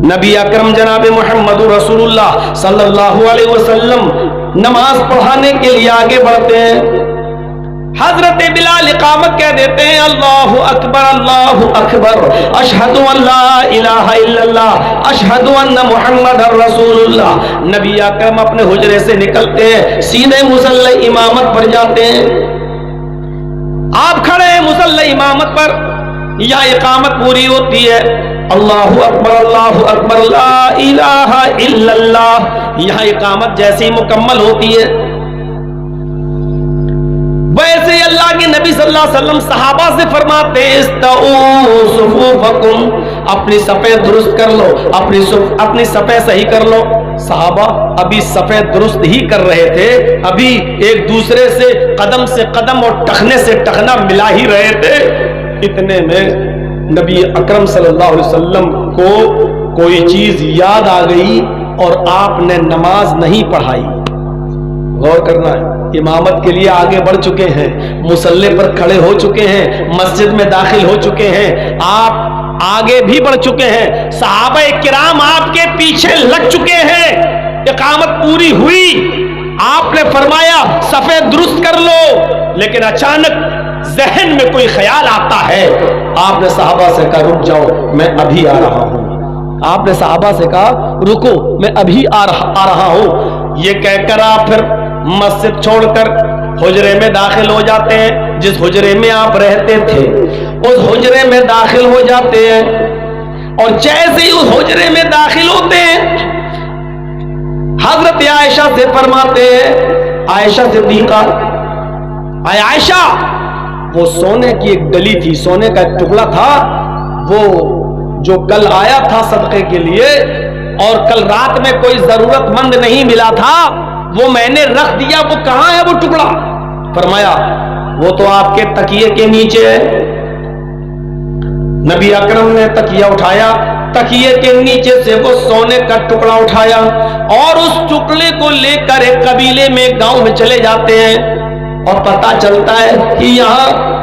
نبی اکرم جناب محمد رسولullah صلی اللہ علیہ وسلم نماز پڑھانے کے لیے آگے بڑھتے ہیں. حضرت بلال اقامت کہہ دیتے ہیں اللہ اکبر اشہد ان لا الہ الا اللہ اشہد ان محمد رسول اللہ. نبی اکرم اپنے حجرے سے نکلتے ہیں, سیدھے مصلی امامت پر جاتے ہیں. آپ کھڑے ہیں مصلی امامت پر, یہاں اقامت پوری ہوتی ہے, اللہ اکبر لا الہ الا اللہ, یہاں اقامت جیسی مکمل ہوتی ہے ویسے ہی اللہ کے نبی صلی اللہ علیہ وسلم صحابہ سے فرماتے ہیں استعوا صفوفکم, اپنی صفیں درست کر لو, اپنی صفیں صحیح کر لو. صحابہ ابھی صفیں درست ہی کر رہے تھے, ابھی ایک دوسرے سے قدم اور ٹخنے سے ٹخنا ملا ہی رہے تھے. اتنے میں نبی اکرم صلی اللہ علیہ وسلم کو کوئی چیز یاد آ گئی اور آپ نے نماز نہیں پڑھائی. غور کرنا ہے, امامت کے لیے آگے بڑھ چکے ہیں, مصلی پر کھڑے ہو چکے ہیں, مسجد میں داخل ہو چکے ہیں, آپ آگے بھی بڑھ چکے ہیں, صحابہ کرام آپ کے پیچھے لگ چکے ہیں, اقامت پوری ہوئی, آپ نے فرمایا صفیں درست کر لو, لیکن اچانک ذہن میں کوئی خیال آتا ہے. آپ نے صحابہ سے کہا رک جاؤ میں ابھی آ رہا ہوں. آپ نے صحابہ سے کہا رکو میں ابھی آ رہا ہوں. یہ کہہ کر آپ پھر مسجد چھوڑ کر حجرے میں داخل ہو جاتے ہیں. جس حجرے میں آپ رہتے تھے اس حجرے میں داخل ہو جاتے ہیں, اور جیسے ہی اس حجرے میں داخل ہوتے ہیں حضرت عائشہ سے فرماتے ہیں, عائشہ صدیقہ, اے عائشہ, وہ سونے کی ایک ڈلی تھی, سونے کا ایک ٹکڑا تھا, وہ جو کل آیا تھا صدقے کے لیے اور کل رات میں کوئی ضرورت مند نہیں ملا تھا, وہ میں نے رکھ دیا, وہ کہاں ہے وہ ٹکڑا؟ فرمایا وہ تو آپ کے تکیے کے نیچے ہے. نبی اکرم نے تکیہ اٹھایا, تکیے کے نیچے سے وہ سونے کا ٹکڑا اٹھایا اور اس ٹکڑے کو لے کر ایک قبیلے میں گاؤں میں چلے جاتے ہیں, اور پتہ چلتا ہے کہ یہاں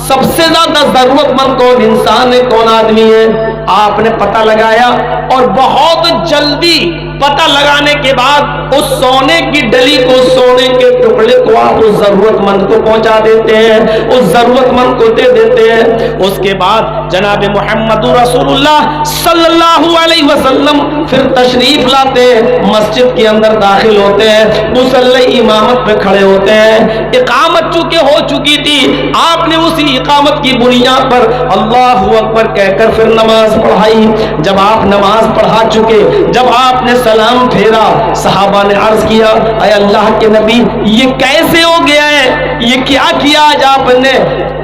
سب سے زیادہ ضرورت مند کون انسان ہے, کون آدمی ہے. آپ نے پتہ لگایا اور بہت جلدی پتہ لگانے کے بعد اس سونے کی ڈلی کو, سونے کے ٹکڑے کو آپ اس ضرورت مند کو پہنچا دیتے ہیں, اس ضرورت مند کو دے دیتے ہیں. اس کے بعد جناب محمد رسول اللہ صلی اللہ علیہ وسلم پھر تشریف لاتے ہیں, مسجد کے اندر داخل ہوتے ہیں, مصلی امامت پہ کھڑے ہوتے ہیں. اقامت چونکہ ہو چکی تھی, آپ نے اسی اقامت کی بنیاد پر اللہ اکبر کہہ کر پھر نماز پڑھائی. جب آپ نماز پڑھا چکے, جب آپ نے سلام پھیرا, صحابہ نے عرض کیا اے اللہ کے نبی یہ کیسے ہو گیا ہے, یہ کیا کیا آج آپ نے؟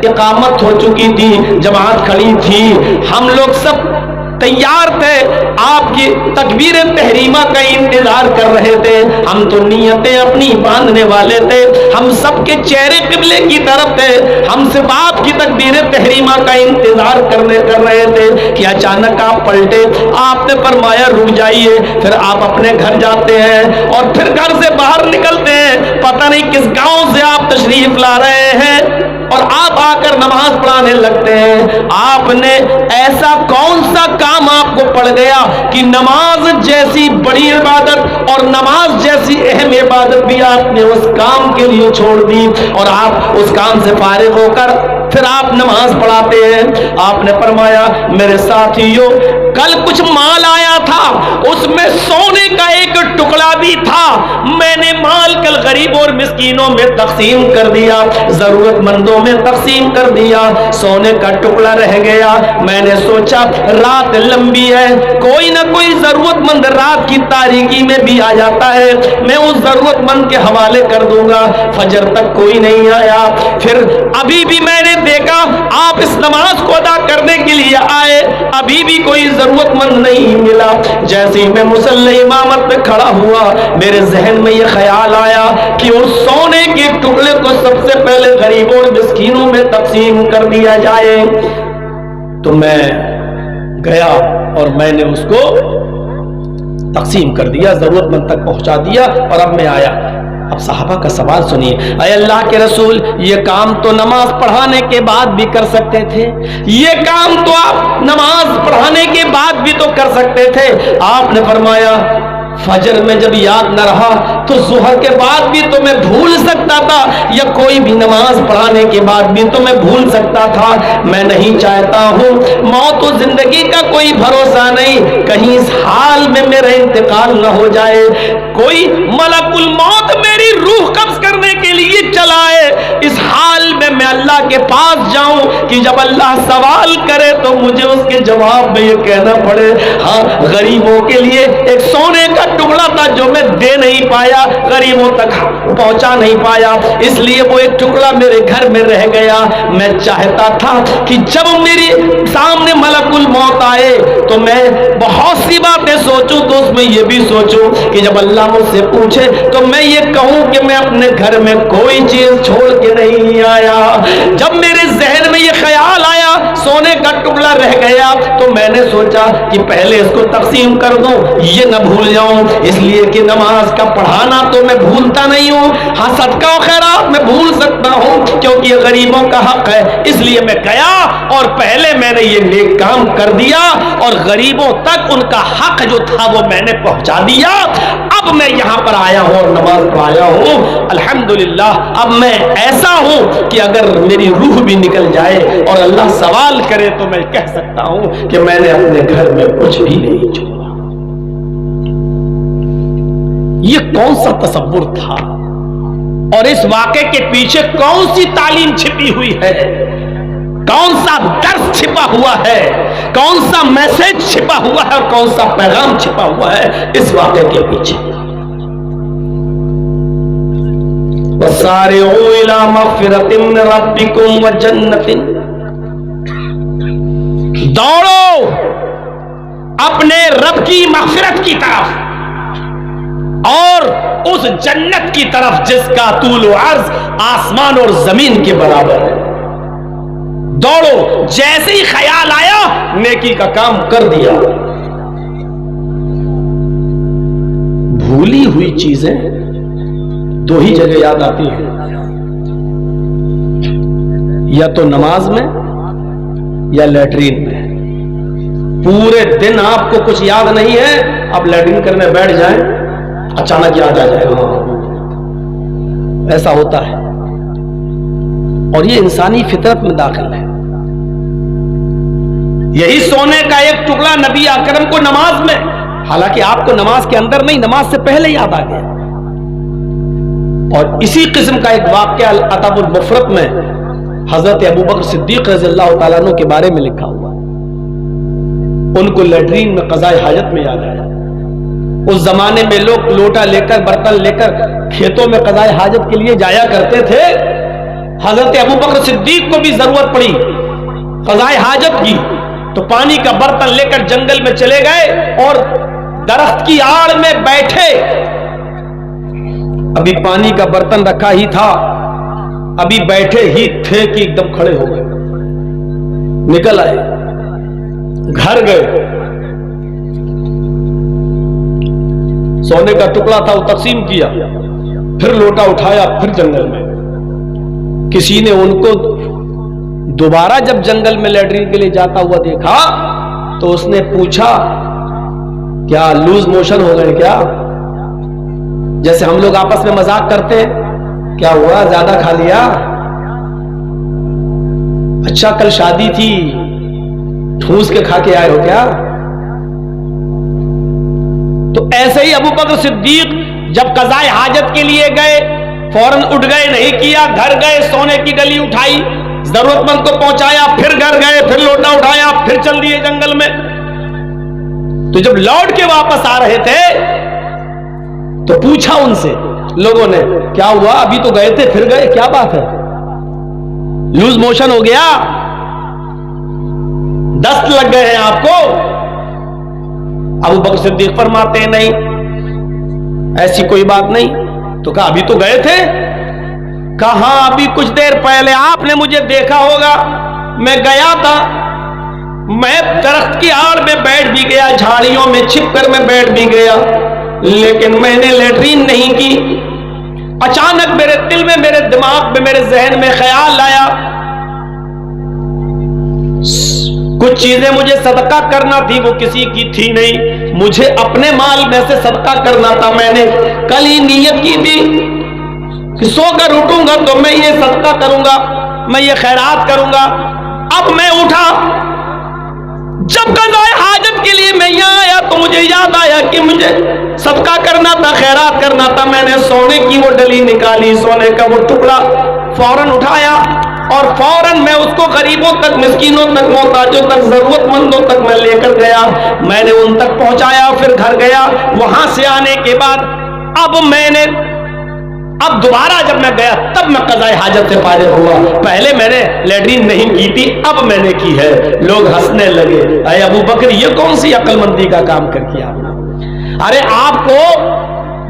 اقامت ہو چکی تھی, جماعت کھڑی تھی, ہم لوگ سب تیار تھے, آپ کی تکبیر تحریمہ کا انتظار کر رہے تھے, ہم تو نیتیں اپنی باندھنے والے تھے, ہم سب کے چہرے قبلے کی طرف تھے, ہم صرف آپ کی تکبیر تحریمہ کا انتظار کر رہے تھے کہ اچانک آپ پلٹے. آپ نے فرمایا رک جائیے. پھر آپ اپنے گھر جاتے ہیں اور پھر گھر سے باہر نکلتے ہیں, پتہ نہیں کس گاؤں سے آپ تشریف لا رہے ہیں, اور آپ آ کر نماز پڑھانے لگتے ہیں. آپ نے ایسا کون سا کام آپ کو پڑ گیا کہ نماز جیسی بڑی عبادت اور نماز جیسی اہم عبادت بھی آپ نے اس کام کے لیے چھوڑ دی, اور آپ اس کام سے فارغ ہو کر پھر آپ نماز پڑھاتے ہیں. آپ نے فرمایا میرے ساتھیوں کل کچھ مال آیا تھا, اس میں سونے کا ایک ٹکڑا بھی تھا, میں نے مال کل غریب اور مسکینوں میں تقسیم کر دیا, ضرورت مندوں میں تقسیم کر دیا, سونے کا ٹکڑا رہ گیا. میں نے سوچا رات لمبی ہے, کوئی نہ کوئی ضرورت مند رات کی تاریکی میں بھی آ جاتا ہے, میں اس ضرورت مند کے حوالے کر دوں گا. فجر تک کوئی نہیں آیا, پھر ابھی بھی میں نے دیکھا آپ اس نماز کو ادا کرنے کے لیے آئے, ابھی بھی کوئی ضرورت مند نہیں ملا. جیسے ہی میں مصلی امامت پہ کھڑا ہوا, میرے ذہن میں یہ خیال آیا کہ اس سونے کے ٹکڑے کو سب سے پہلے غریبوں اور مسکینوں میں تقسیم کر دیا جائے. تو میں گیا اور میں نے اس کو تقسیم کر دیا, ضرورت مند تک پہنچا دیا, اور اب میں آیا. अब साहबा का सवाल सुनिए, अरे अल्लाह के रसूल, ये काम तो नमाज पढ़ाने के बाद भी कर सकते थे, ये काम तो आप नमाज पढ़ाने के बाद भी तो कर सकते थे। आपने फरमाया फजर में जब याद न रहा तो जुहर के बाद भी तो मैं भूल सकता था, या कोई भी नमाज पढ़ाने के बाद भी तो मैं भूल सकता था। मैं नहीं चाहता हूँ, मौत और जिंदगी का कोई भरोसा नहीं, कहीं इस हाल में मेरा इंतकाल न हो जाए, कोई मलकुल मौत मेरी रूह कब्ज करने के लिए चलाए, इस हाल में मैं अल्लाह के पास जाऊं कि जब अल्लाह सवाल करे तो मुझे उसके जवाब में ये कहना पड़े, हाँ गरीबों के लिए एक सोने का टुकड़ा था जो मैं दे नहीं पाया, गरीबों तक पहुंचा नहीं पाया, इसलिए वो एक टुकड़ा मेरे घर में रह गया। मैं चाहता था कि जब मेरे सामने मलकुल मौत आए तो मैं बहुत सी बातें सोचूं, तो उसमें ये भी सोचूं कि जब अल्लाह मुझसे पूछे तो मैं ये कहूं कि मैं अपने घर में कोई चीज छोड़ के नहीं आया। जब मेरे जहन में ये ख्याल आया सोने का टुकड़ा रह गया तो मैंने सोचा कि पहले इसको तकसीम कर दूं, ये न भूल जाऊं, इसलिए कि नमाज का पढ़ाना तो मैं भूलता नहीं हूं, हाँ सदका और खैरात मैं भूल सकता हूं क्योंकि ये गरीबों का हक है, इसलिए मैं गया और पहले मैंने ये नेक काम कर दिया और गरीबों तक उनका हक जो था वो मैंने पहुंचा दिया। अब मैं यहां पर आया हूं और नमाज पढ़ाया हूं, अल्हम्दुलिल्लाह। अब मैं ऐसा हूं कि अगर मेरी रूह भी निकल जाए और अल्लाह सवाल करे तो मैं कह सकता हूं कि मैंने अपने घर में कुछ भी नहीं छोड़ा। ये कौन सा तसव्वुर था और इस वाक़े के पीछे कौन सी तालीम छिपी हुई है, कौन सा दर्स छिपा हुआ है, कौन सा मैसेज छिपा हुआ है और कौन सा पैगाम छिपा हुआ है इस वाक़े के पीछे। वसारिऊ इला मग़फ़िरतिन मिन रब्बिकुम व जन्नतिन, दौड़ो अपने रब की मग़फ़िरत की तरफ और उस जन्नत की तरफ जिसका तूल व अर्ज आसमान और जमीन के बराबर है। दौड़ो, जैसे ही ख्याल आया नेकी का काम कर दिया। भूली हुई चीजें दो ही जगह याद आती हैं, या तो नमाज में या लैट्रीन में। पूरे दिन आपको कुछ याद नहीं है, आप लैट्रीन करने बैठ जाएं, अचानक याद आ जाएगा। ऐसा होता है और ये इंसानी फितरत में दाखिल है। यही सोने का एक टुकड़ा नबी अकरम को नमाज में, हालांकि आपको नमाज के अंदर नहीं, नमाज से पहले याद आ गया। और इसी किस्म का एक वाक़या अदबुल मुफ़रद में हजरत अबू बकर सिद्दीक़ रज़ियल्लाहु ताला अन्हु के बारे में लिखा हुआ है। उनको लैट्रीन में क़ज़ाए हाजत में याद आया। उस जमाने में लोग लोटा लेकर, बर्तन लेकर खेतों में क़ज़ाए हाजत के लिए जाया करते थे। हजरत अबू बकर सिद्दीक़ को भी जरूरत पड़ी क़ज़ाए हाजत की, तो पानी का बर्तन लेकर जंगल में चले गए और दरख्त की आड़ में बैठे। अभी पानी का बर्तन रखा ही था, अभी बैठे ही थे कि एकदम खड़े हो गए, निकल आए, घर गए। सोने का टुकड़ा था, वो तकसीम किया, फिर लोटा उठाया, फिर जंगल में। किसी ने उनको दोबारा जब जंगल में लैट्रीन के लिए जाता हुआ देखा तो उसने पूछा, क्या लूज मोशन हो गए क्या? जैसे हम लोग आपस में मजाक करते हैं, क्या हुआ, ज्यादा खा लिया? अच्छा कल शादी थी, ठूस के खा के आए हो क्या? तो ऐसे ही अबू बकर सिद्दीक जब क़ज़ाए हाजत के लिए गए, फौरन उठ गए, नहीं किया, घर गए, सोने की डली उठाई, जरूरतमंद को पहुंचाया, फिर घर गए, फिर लोटा उठाया, फिर चल दिए जंगल में। तो जब लौट के वापस आ रहे थे तो पूछा उनसे लोगों ने, क्या हुआ, अभी तो गए थे फिर गए, क्या बात है, लूज मोशन हो गया, दस्त लग गए हैं आपको? अबू बकर सिद्दीक फरमाते हैं, नहीं ऐसी कोई बात नहीं। तो कहा अभी तो गए थे? कहा अभी कुछ देर पहले आपने मुझे देखा होगा, मैं गया था, मैं दरख्त की आड़ में बैठ भी गया, झाड़ियों में छिपकर मैं बैठ भी गया, लेकिन मैंने लैट्रीन नहीं की। अचानक मेरे दिल में, मेरे दिमाग में, मेरे जहन में ख्याल आया, कुछ चीजें मुझे सदका करना थी, वो किसी की थी नहीं, मुझे अपने माल में से सदका करना था। मैंने कल ही नियत की थी कि सोकर उठूंगा तो मैं ये सदका करूंगा, मैं ये खैरात करूंगा। अब मैं उठा, जब कज़ाए हाजत के लिए मैं यहाँ आया तो मुझे याद आया कि मुझे सदका करना था, खैरात करना था। मैंने सोने की वो डली निकाली, सोने का वो टुकड़ा फौरन उठाया और फौरन मैं उसको गरीबों तक, मिस्कीनों तक, मोहताजों तक, जरूरतमंदों तक मैं लेकर गया। मैंने उन तक पहुंचाया, फिर घर गया। वहां से आने के बाद अब दोबारा जब मैं गया तब मैं कज़ाए हाजत से फारिग हुआ। पहले मैंने लैट्रीन नहीं की थी, अब मैंने की है। लोग हंसने लगे, अरे अबू बकर ये कौन सी अक्लमंदी का काम कर किया आपने? अरे आपको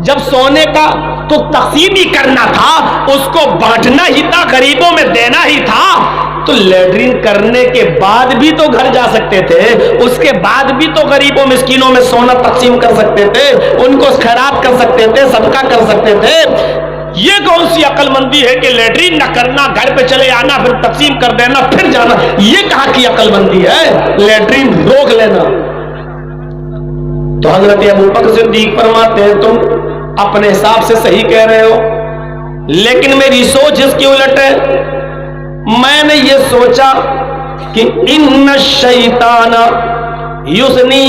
जब सोने का तो तकसीम ही करना था, उसको बांटना ही था, गरीबों में देना ही था। तो लैट्रीन करने के बाद भी तो घर जा सकते थे, उसके बाद भी तो गरीबों मिस्कीनों में सोना तकसीम कर सकते थे, उनको खैरात कर सकते थे, सदका कर सकते थे। ये कौन सी अक्लमंदी है कि लैट्रीन न करना, घर पे चले आना, फिर तकसीम कर देना, फिर जाना? ये कहां की अक्लमंदी है? लैट्रीन रोक लेना। तो हजरत अबू बकर सिद्दीक फरमाते हैं, तुम अपने हिसाब से सही कह रहे हो, लेकिन मेरी सोच इसकी उलट है। मैंने ये सोचा कि इन्न शैताना युस्नी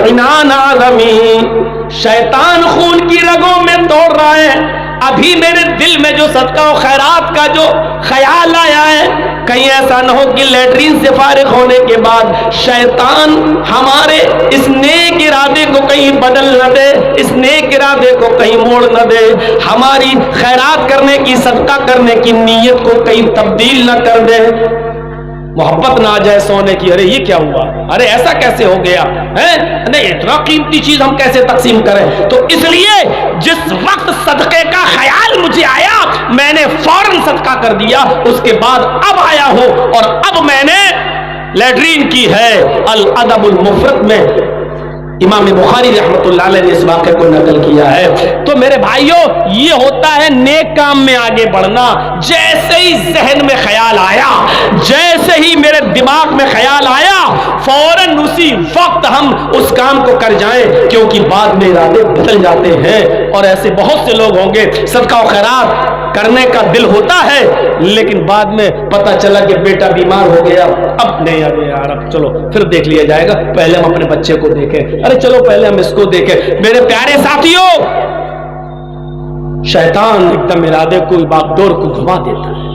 इनान आदमी, शैतान खून की रगों में दौड़ रहा है। अभी मेरे दिल में जो सदका और खैरात का जो ख्याल आया है, कहीं ऐसा न हो कि लैट्रीन से फारिग होने के बाद शैतान हमारे इस नेक इरादे को कहीं बदल न दे, इस नेक इरादे को कहीं मोड़ न दे, हमारी खैरात करने की, सदका करने की नीयत को कहीं तब्दील न कर दे, मोहब्बत ना आ जाए सोने की। अरे ये क्या हुआ, अरे ऐसा कैसे हो गया है, नहीं इतना कीमती चीज हम कैसे तकसीम करें? तो इसलिए जिस वक्त सदके का ख्याल मुझे आया, मैंने फौरन सदका कर दिया। उसके बाद अब आया हो और अब मैंने लैट्रीन की है। अल अदबुल मुफरद में इमाम बुखारी रहमतुल्लाह अलैह ने इस वाक़े को नकल किया है। तो मेरे भाइयों, ये होता है नेक काम में आगे बढ़ना। जैसे ही जहन में ख्याल आया, जैसे ही मेरे दिमाग में ख्याल आया, फौरन उसी वक्त हम उस काम को कर जाएं, क्योंकि बाद में इरादे बदल जाते हैं। और ऐसे बहुत से लोग होंगे, सदका और खैरात करने का दिल होता है, लेकिन बाद में पता चला कि बेटा बीमार हो गया, अब नहीं, अरे यार अब चलो फिर देख लिया जाएगा, पहले हम अपने बच्चे को देखें, अरे चलो पहले हम इसको देखें। मेरे प्यारे साथियों, शैतान एकदम इरादे को, बागडोर को घुमा देता है।